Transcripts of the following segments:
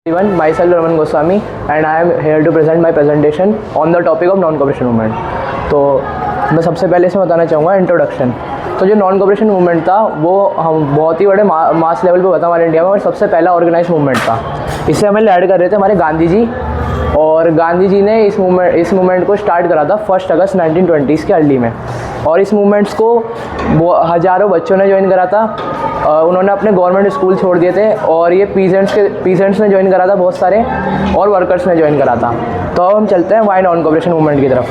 Everyone, myself Raman Goswami and I am here to present my presentation on the topic of non cooperation movement. तो मैं सबसे पहले से बताना चाहूँगा इंट्रोडक्शन। तो जो नॉन कॉपरेशन मूवमेंट था वो हम बहुत ही बड़े मास लेवल पे होता हमारे इंडिया में और सबसे पहला ऑर्गेनाइज मूवमेंट था। इसे हमें लीड कर रहे थे हमारे गांधी जी, और गांधी जी ने इस मूवमेंट को स्टार्ट करा था 1 अगस्त 1920 के अर्ली में। और इस मूवमेंट्स को हज़ारों बच्चों ने ज्वाइन करा था। उन्होंने अपने गवर्नमेंट स्कूल छोड़ दिए थे और ये पीजेंट्स ने ज्वाइन करा था बहुत सारे, और वर्कर्स ने ज्वाइन करा था। तो अब हम चलते हैं वाई नॉन कॉपरेशन मूवमेंट की तरफ।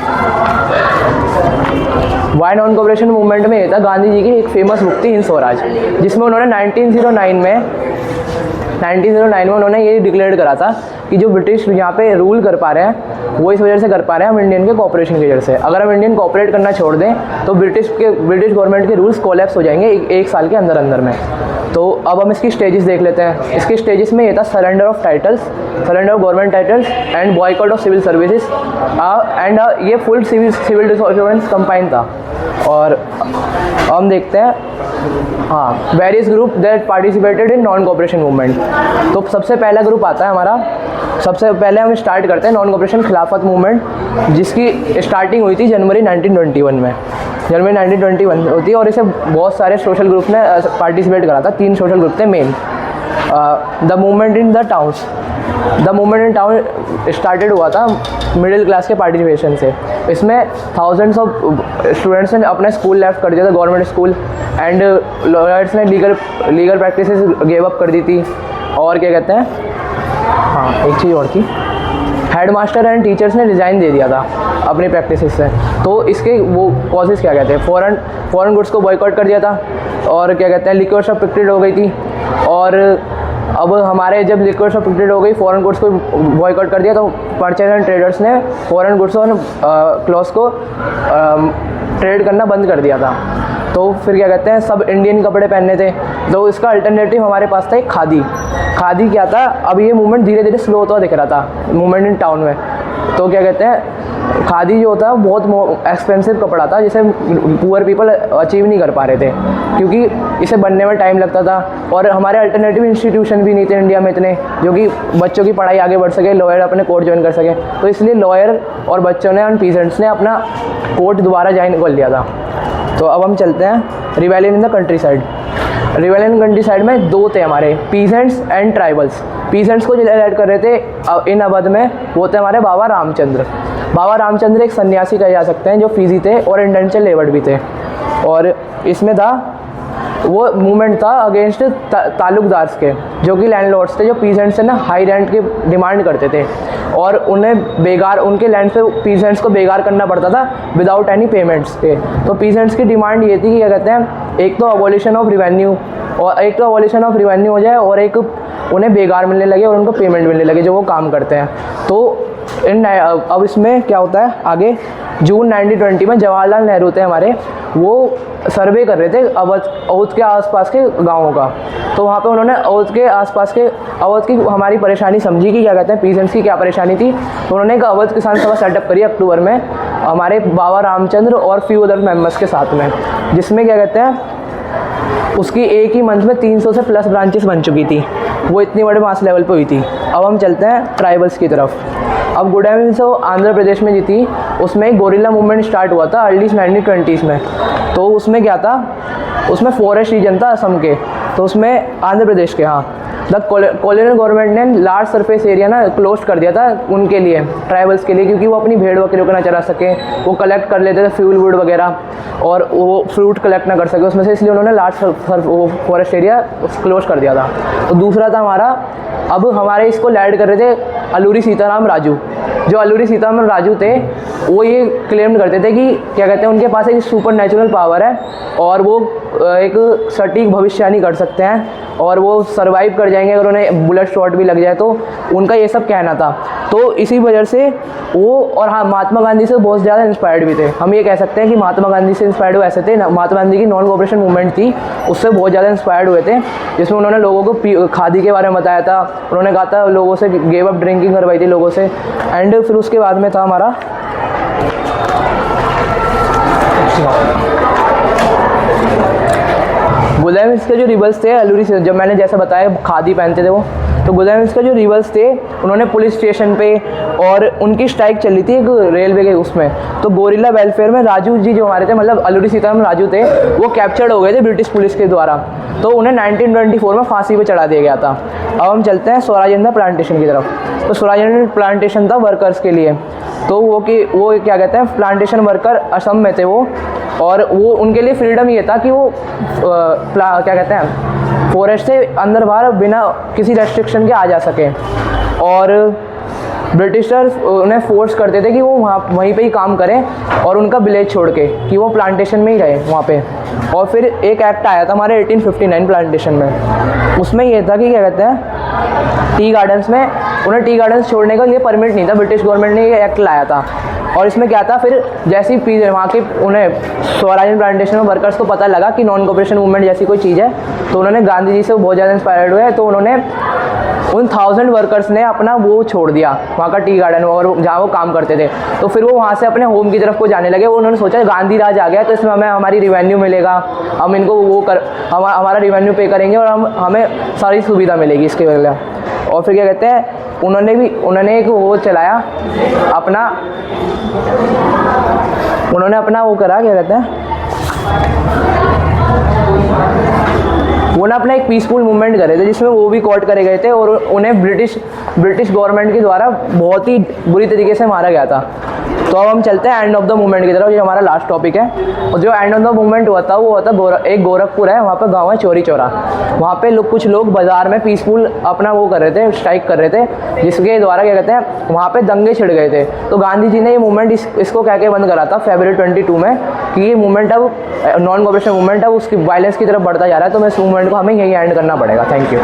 वाई नॉन कॉपरेशन मूवमेंट में ये था, गांधी जी की एक फेमस बुक थी हिंद स्वराज, जिसमें उन्होंने 1909 में उन्होंने ये डिक्लेयर करा था कि जो ब्रिटिश यहाँ पे रूल कर पा रहे हैं वो इस वजह से कर पा रहे हैं हम इंडियन के कॉपरेशन की वजह से। अगर हम इंडियन कॉपरेट करना छोड़ दें तो ब्रिटिश गवर्नमेंट के रूल्स कोलैप्स हो जाएंगे एक साल के अंदर में। तो अब हम इसकी स्टेजेस देख लेते हैं। इसकी स्टेजेस में ये था surrender of government titles and boycott of civil services and ये फुल सिविल डिसऑर्डर कंपाइन था। और हम देखते हैं various group that participated in non cooperation movement. तो सबसे पहला ग्रुप आता है हमारा, सबसे पहले हम स्टार्ट करते हैं नॉन कॉपरेशन खिलाफत मूवमेंट, जिसकी स्टार्टिंग हुई थी जनवरी 1921 में। जनवरी 1921 होती है और इसे बहुत सारे सोशल ग्रुप ने पार्टिसिपेट करा था। 3 सोशल ग्रुप थे main. The movement in town started हुआ था मिडिल क्लास के पार्टिसिपेशन से। इसमें थाउजेंड्स ऑफ स्टूडेंट्स ने अपने स्कूल लेफ्ट कर दिया था, गवर्नमेंट स्कूल, एंड लॉयर्स ने लीगल प्रैक्टिसेस गिव अप कर दी थी। और क्या कहते हैं, एक चीज़ और थी, हेडमास्टर एंड टीचर्स ने रिज़ाइन दे दिया था अपनी प्रैक्टिसेस से। तो इसके वो कॉजेज़ क्या कहते हैं, फॉरेन गुड्स को बॉयकॉट कर दिया था, और क्या कहते हैं लिक्विड शॉप प्रोहिबिटेड हो गई थी। और अब हमारे जब लिक्विड शॉप प्रोहिबिटेड हो गई, फॉरेन गुड्स को बॉयकॉट कर दिया, तो परचेज एंड ट्रेडर्स ने फॉरेन गुड्स और क्लॉथ्स को ट्रेड करना बंद कर दिया था। तो फिर क्या कहते हैं सब इंडियन कपड़े पहनने थे, तो इसका अल्टरनेटिव हमारे पास था एक खादी क्या था। अब ये मूवमेंट धीरे धीरे स्लो होता दिख रहा था मूवमेंट इन टाउन में। तो क्या कहते हैं खादी जो होता है बहुत एक्सपेंसिव कपड़ा था, जिसे पुअर पीपल अचीव नहीं कर पा रहे थे क्योंकि इसे बनने में टाइम लगता था। और हमारे अल्टरनेटिव इंस्टीट्यूशन भी नहीं थे इंडिया में इतने जो कि बच्चों की पढ़ाई आगे बढ़ सके, लॉयर अपने कोर्ट ज्वाइन कर सके। तो इसलिए लॉयर और बच्चों ने और पीजेंट्स ने अपना कोर्ट दोबारा ज्वाइन कर लिया था। तो अब हम चलते हैं rebellion in the country side. Rebellion country side में 2 थे हमारे, पीजेंट्स एंड ट्राइबल्स। पीजेंट्स को जो ऐड कर रहे थे इन अवध में वो थे हमारे बाबा रामचंद्र एक सन्यासी कहे जा सकते हैं जो फीजी थे और इंडेंचर लेबर्ड भी थे। और इसमें था वो मूवमेंट था अगेंस्ट ताल्लुकदार्स के, जो कि लैंडलॉर्ड्स थे, जो पीजेंट्स से ना हाई रेंट की डिमांड करते थे और उनके लैंड पे पीजेंट्स को बेगार करना पड़ता था विदाउट एनी पेमेंट्स के। तो पीजेंट्स की डिमांड ये थी कि क्या कहते हैं एक तो अबॉलिशन ऑफ रिवेन्यू हो जाए, और एक उन्हें बेगार मिलने लगे और उनको पेमेंट मिलने लगे जो वो काम करते हैं। तो अब इसमें क्या होता है आगे, जून 1920 में जवाहरलाल नेहरू थे हमारे, वो सर्वे कर रहे थे अवध के आसपास के गाँवों का। तो वहाँ पे उन्होंने अवध की हमारी परेशानी समझी कि क्या कहते हैं पीजेंट्स की क्या परेशानी थी। तो उन्होंने एक अवध किसान सभा सेटअप करी अक्टूबर में हमारे बाबा रामचंद्र और फ्यू अदर मेंबर्स के साथ में, जिसमें क्या कहते हैं उसकी एक ही मंथ में 300 से प्लस ब्रांचेस बन चुकी थी। वो इतनी बड़े मास लेवल पे हुई थी। अब हम चलते हैं ट्राइबल्स की तरफ। अब गुडैम हिल्स आंध्र प्रदेश में जी थी, उसमें एक गोरिल्ला मूवमेंट स्टार्ट हुआ था अर्ली 1920s में। तो उसमें क्या था, उसमें फॉरेस्ट रीजन था असम के, तो उसमें आंध्र प्रदेश के द कॉलोनियल गवर्नमेंट ने लार्ज सरफेस एरिया ना क्लोज कर दिया था उनके लिए, ट्राइबल्स के लिए, क्योंकि वो अपनी भेड़ बकरियों को ना चरा सके, वो कलेक्ट कर लेते थे फ्यूल वुड वगैरह और वो फ्रूट कलेक्ट ना कर सके उसमें से, इसलिए उन्होंने लार्ज फॉरेस्ट एरिया क्लोज कर दिया था। तो दूसरा था हमारा, अब हमारे इसको लैड कर रहे थे अल्लूरी सीताराम राजू। जो अल्लूरी सीताराम राजू थे वो ये क्लेम करते थे कि क्या कहते हैं उनके पास एक सुपर नेचुरल पावर है और वो एक सटीक भविष्यवाणी कर सकते हैं और वो सर्वाइव कर जाएंगे अगर उन्हें बुलेट शॉट भी लग जाए। तो उनका ये सब कहना था। तो इसी वजह से वो, और हाँ, महात्मा गांधी से बहुत ज़्यादा इंस्पायर्ड भी थे। हम ये कह सकते हैं कि महात्मा गांधी से इंस्पायर्ड हुए ऐसे थे, महात्मा गांधी की नॉन कॉपरेशन मूवमेंट थी उससे बहुत ज़्यादा इंस्पायर्ड हुए थे, जिसमें उन्होंने लोगों को खादी के बारे में बताया था। उन्होंने कहा था लोगों से गेव अप ड्रिंकिंग करवाई थी लोगों से। एंड फिर उसके बाद में था हमारा गुलाम, इसके जो रिबल्स थे अल्लूरी से, जब मैंने जैसा बताया खादी पहनते थे वो, तो गुजरात का जो रिवल्स थे उन्होंने पुलिस स्टेशन पे, और उनकी स्ट्राइक चली थी एक रेलवे के उसमें, तो गोरिल्ला वेलफेयर में राजू जी जो हमारे थे, मतलब अलूरी सीताराम राजू थे, वो कैप्चर्ड हो गए थे ब्रिटिश पुलिस के द्वारा, तो उन्हें 1924 में फांसी पे चढ़ा दिया गया था। अब हम चलते हैं स्वराजेंद्र प्लांटेशन की तरफ। तो स्वराजेंद्र प्लांटेशन था वर्कर्स के लिए, तो वो क्या कहते हैं, प्लांटेशन वर्कर असम में थे वो, और वो उनके लिए फ्रीडम ये था कि वो क्या कहते हैं, फॉरेस्ट से अंदर बाहर बिना किसी रेस्ट्रिक्शन के आ जा सके, और ब्रिटिशर्स उन्हें फोर्स करते थे कि वो वहीं पे ही काम करें, और उनका विलेज छोड़ के कि वो प्लांटेशन में ही रहे वहाँ पे। और फिर एक एक्ट आया था हमारे 1859 प्लांटेशन में, उसमें ये था कि क्या कहते हैं, टी गार्डन्स में उन्हें टी गार्डन्स छोड़ने के लिए परमिट नहीं था, ब्रिटिश गवर्नमेंट ने ये एक्ट लाया था। और इसमें क्या था, फिर जैसी वहाँ के उन्हें स्वराज प्लांटेशन में वर्कर्स को पता लगा कि नॉन कोऑपरेशन मूवमेंट जैसी कोई चीज़ है, तो उन्होंने गांधी जी से बहुत ज़्यादा इंस्पायर्ड हुए, तो उन्होंने उन 1000 वर्कर्स ने अपना वो छोड़ दिया वहाँ का टी गार्डन, और जहाँ वो काम करते थे, तो फिर वो वहाँ से अपने होम की तरफ को जाने लगे। वो उन्होंने सोचा गांधी राज आ गया तो इसमें हमें हमारी रिवेन्यू मिलेगा, हम इनको हमारा रिवेन्यू पे करेंगे और हमें सारी सुविधा मिलेगी इसके वजह। और फिर क्या कहते हैं, उन्होंने एक वो चलाया अपना, उन्होंने अपना वो करा, क्या कहते हैं, वो ना अपना एक पीसफुल मूवमेंट करे थे जिसमें वो भी कॉट करे गए थे, और उन्हें ब्रिटिश गवर्नमेंट के द्वारा बहुत ही बुरी तरीके से मारा गया था। तो अब हम चलते हैं एंड ऑफ द मूवमेंट की तरफ, ये हमारा लास्ट टॉपिक है। और जो एंड ऑफ द मूवमेंट हुआ था वो हुआ था एक गोरखपुर है, वहाँ पर गांव है चौरी चौरा, वहाँ पे कुछ लोग बाज़ार में पीसफुल अपना वो कर रहे थे, स्ट्राइक कर रहे थे, जिसके द्वारा क्या कहते हैं वहाँ पे दंगे छिड़ गए थे। तो गांधी जी ने ये मूवमेंट इसको कह के बंद करा था February 22 में कि ये मूवमेंट अब नॉन कोऑपरेशन मूवमेंट है, उसकी वायलेंस की तरफ बढ़ता जा रहा है, तो मैं इस मूवमेंट को हमें यही एंड करना पड़ेगा। Thank you.